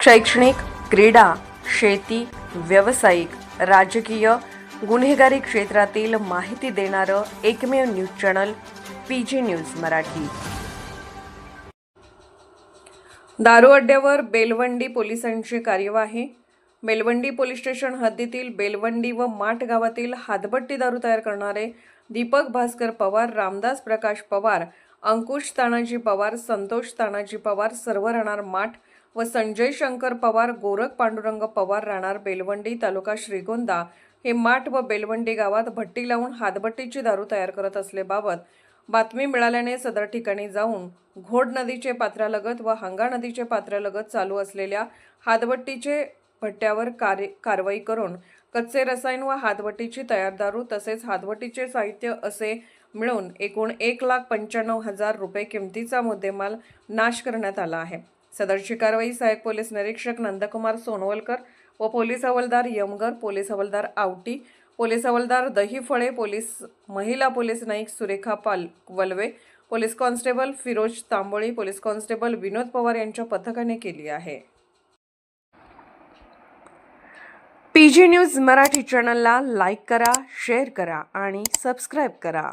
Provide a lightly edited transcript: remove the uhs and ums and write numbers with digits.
शैक्षणिक, क्रीडा, शेती, व्यावसायिक, राजकीय, गुन्हेगारी क्षेत्रातील माहिती देणारं एकमेव news channel PG news Marathi. दारू अड्ड्यावर बेलवंडी पोलिसांची कार्यवाही. बेलवंडी पोलीस स्टेशन हद्दीतील बेलवंडी व माठ गावातील हातभट्टी दारू तयार करणारे दीपक भास्कर पवार, रामदास प्रकाश पवार, अंकुश तानाजी पवार, संतोष तानाजी पवार, सर्व राहणार माठ व संजय शंकर पवार, गोरख पांडुरंग पवार, राहणार बेलवंडी, तालुका श्रीगोंदा हे माठ व बेलवंडी गावात भट्टी लावून हातभट्टीची दारू तयार करत असल्याबाबत बातमी मिळाल्याने सदर ठिकाणी जाऊन घोड नदीचे पात्रालगत व हंगा नदीचे पात्रालगत चालू असलेल्या हातभट्टीचे भट्ट्यावर कारवाई करून कच्चे रसायन व हातभट्टीची तयार दारू तसेच हातभट्टीचे साहित्य असे मिळून एकूण 1,95,000 रुपये किमतीचा मुद्देमाल नाश करण्यात आला आहे. सदरची कारवाई सहाय्यक पोलीस निरीक्षक नंदकुमार सोनवलकर व पोलीस हवालदार यमगर, पोलीस हवालदार आवटी, पोलीस हवालदार दहीफळे, महिला police Naik Surekha Walve, police constable Firoz Tamboli, police constable Vinod Pawar यांच्या पथकाने केली आहे. पीजी न्यूज मराठी चॅनलला लाईक करा, शेअर करा आणि सबस्क्राईब करा.